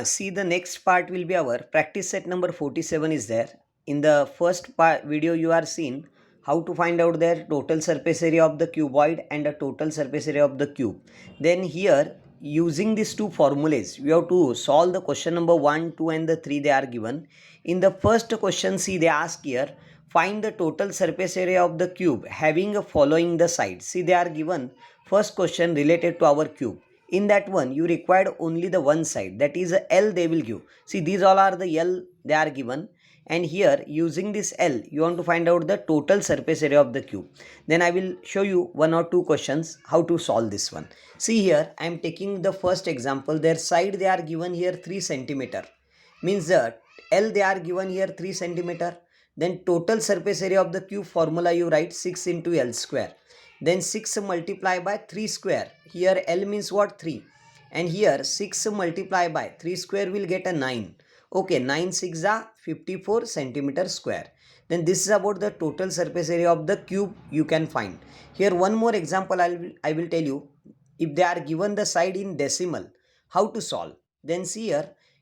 See, the next part will be our practice set number 47 is there. In the first part video you are seeing how to find out their total surface area of the cuboid and the total surface area of the cube. Then here using these two formulas we have to solve the question number 1, 2 and the 3 they are given. In the first question, see, they ask here find the total surface area of the cube having a following the side. See, they are given first question related to our cube. In that one you required only the one side, that is a L they will give. See, these all are the L they are given, and here using this L you want to find out the total surface area of the cube. Then I will show you one or two questions how to solve this one. See, here I am taking the first example. Their side they are given here 3 centimeter, means the L they are given here 3 centimeter. Then total surface area of the cube formula you write 6 into L square. Then 6 multiply by 3 square. Here L means what? 3. And here 6 multiply by 3 square will get a 9. Okay, 9 6 are 54 centimeter square. Then this is about the total surface area of the cube you can find. Here one more example I will tell you. If they are given the side in decimal, how to solve? Then see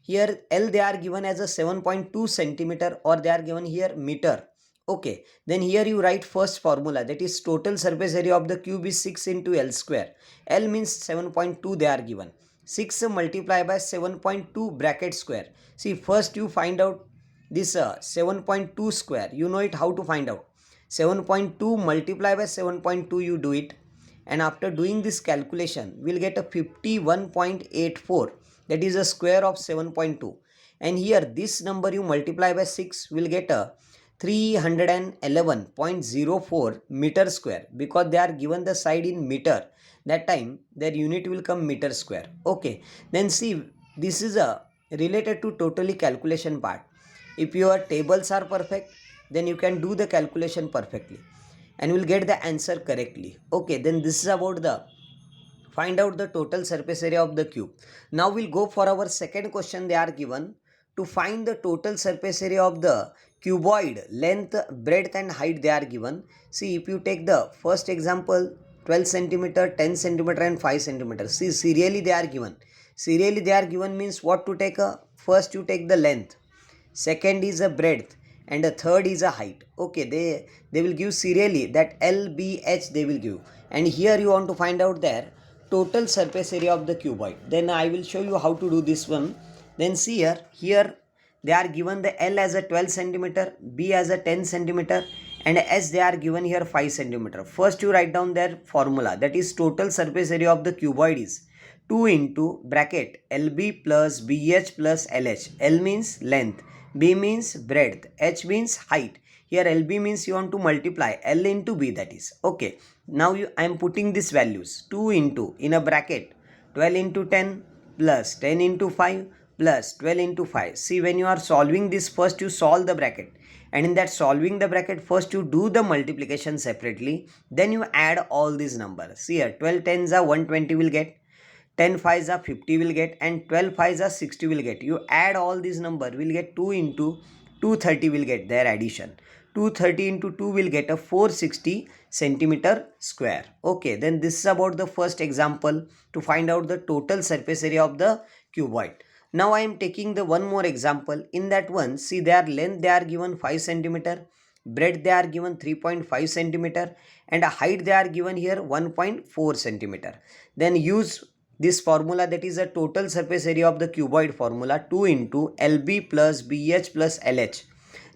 here L they are given as a 7.2 centimeter, or they are given here meter. Okay, then here you write first formula, that is total surface area of the cube is 6 into L square. L means 7.2 they are given. 6 multiply by 7.2 bracket square. See, first you find out this 7.2 square. You know it how to find out. 7.2 multiply by 7.2 you do it, and after doing this calculation we'll get a 51.84, that is a square of 7.2, and here this number you multiply by 6 will get a 311.04 meter square, because they are given the side in meter. That time their unit will come meter square. Okay, then see, this is a related to totally calculation part. If your tables are perfect, then you can do the calculation perfectly and will get the answer correctly. Okay, then this is about the find out the total surface area of the cube. Now we'll go for our second question. They are given to find the total surface area of the cuboid, length, breadth and height they are given. See, if you take the first example, 12 centimeter, 10 centimeter and 5 centimeter. See, serially they are given. Serially they are given means what to take? First you take the length, second is a breadth, and the third is a height. Okay, they will give serially, that LBH they will give, and here you want to find out their total surface area of the cuboid. Then I will show you how to do this one. Then see here they are given the L as a 12 centimeter, B as a 10 centimeter, and S they are given here 5 centimeter. First you write down their formula, that is total surface area of the cuboid is 2 into bracket LB plus BH plus LH. L means length, B means breadth, H means height. Here LB means you want to multiply L into B, that is. Okay, now I am putting these values 2 into in a bracket 12 into 10 plus 10 into 5 plus 12 into 5. See, when you are solving this, first you solve the bracket, and in that solving the bracket first you do the multiplication separately, then you add all these numbers. See here, 12 tens are 120 will get, 10 5s are 50 will get, and 12 5s are 60 will get. You add all these number will get 2 into 230 will get their addition. 230 into 2 will get a 460 centimeter square. Okay, then this is about the first example to find out the total surface area of the cuboid. Now I am taking the one more example. In that one, see, their length they are given 5 centimeter, breadth they are given 3.5 centimeter, and a height they are given here 1.4 centimeter. Then use this formula, that is a total surface area of the cuboid formula, 2 into LB plus BH plus LH.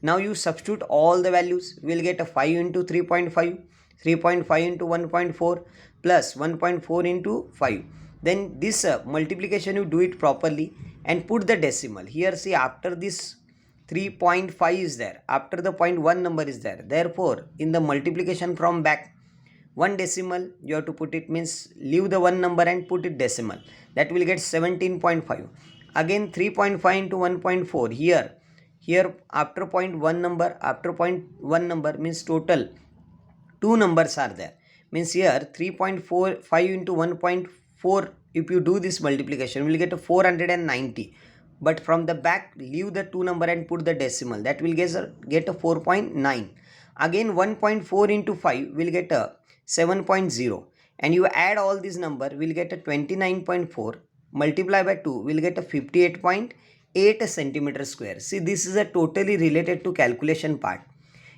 Now you substitute all the values, we will get a 5 into 3.5, 3.5 into 1.4 plus 1.4 into 5. Then this multiplication you do it properly and put the decimal. Here see, after this 3.5 is there, after the 0.1 number is there. Therefore, in the multiplication from back, one decimal you have to put it, means leave the one number and put it decimal, that will get 17.5. Again 3.5 into 1.4, here after 0.1 number, after 0.1 number means total two numbers are there, means here 3.45 into 1.4, if you do this multiplication you will get a 490, but from the back leave the two number and put the decimal, that will get a 4.9. Again 1.4 into 5 will get a 7.0, and you add all these number will get a 29.4 multiply by 2, we'll get a 58.8 centimeter square. See, this is a totally related to calculation part.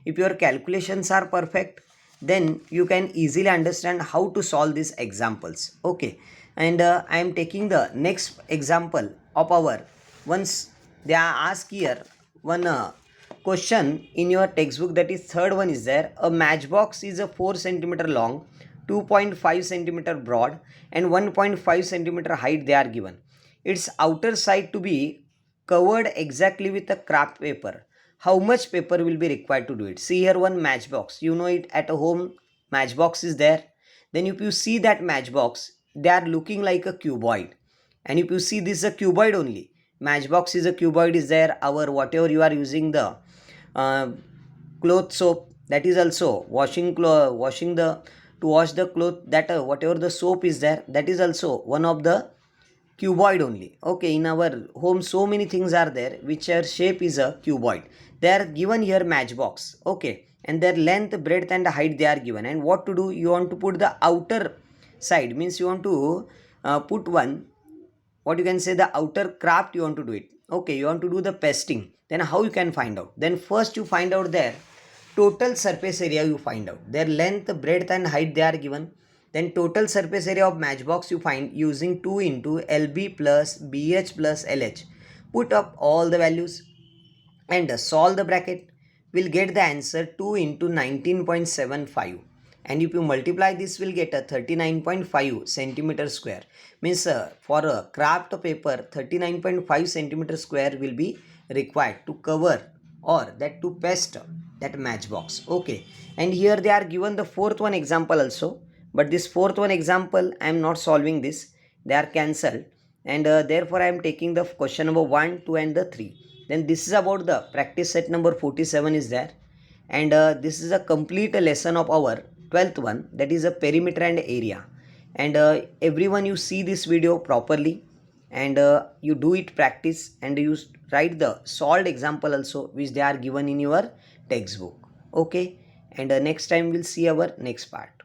If your calculations are perfect, then you can easily understand how to solve these examples. Okay, and I am taking the next example of our, once they are asked here one question in your textbook, that is third one is there. A matchbox is a 4 centimeter long, 2.5 centimeter broad and 1.5 centimeter height they are given. Its outer side to be covered exactly with a craft paper. How much paper will be required to do it? See here one matchbox. You know it at a home, matchbox is there. Then if you see that matchbox, they are looking like a cuboid. And if you see this is a cuboid only. Matchbox is a cuboid is there. Our whatever you are using the cloth soap, that is also washing the to wash the cloth, that whatever the soap is there, that is also one of the cuboid only. Okay, in our home so many things are there which are shape is a cuboid. They are given here matchbox. Okay, and their length, breadth and height they are given. And what to do, you want to put the outer side, means you want to put one, what you can say, the outer craft you want to do it. Okay, you want to do the pasting. Then how you can find out? Then first you find out their total surface area, you find out their length, breadth and height they are given. Then total surface area of matchbox you find using 2 into LB plus BH plus LH. Put up all the values and solve the bracket. We'll get the answer 2 into 19.75, and if you multiply this will get a 39.5 centimeter square. Means for a craft paper 39.5 centimeter square will be required to cover or that to paste that matchbox. Okay, and here they are given the fourth one example also, but this fourth one example I am not solving this, they are cancelled, and therefore I am taking the question number 1, 2 and the 3. Then this is about the practice set number 47 is there, and this is a complete lesson of our 12th one, that is a perimeter and area. And everyone you see this video properly, and you do it practice, and you write the solved example also which they are given in your textbook. Okay, and next time we'll see our next part.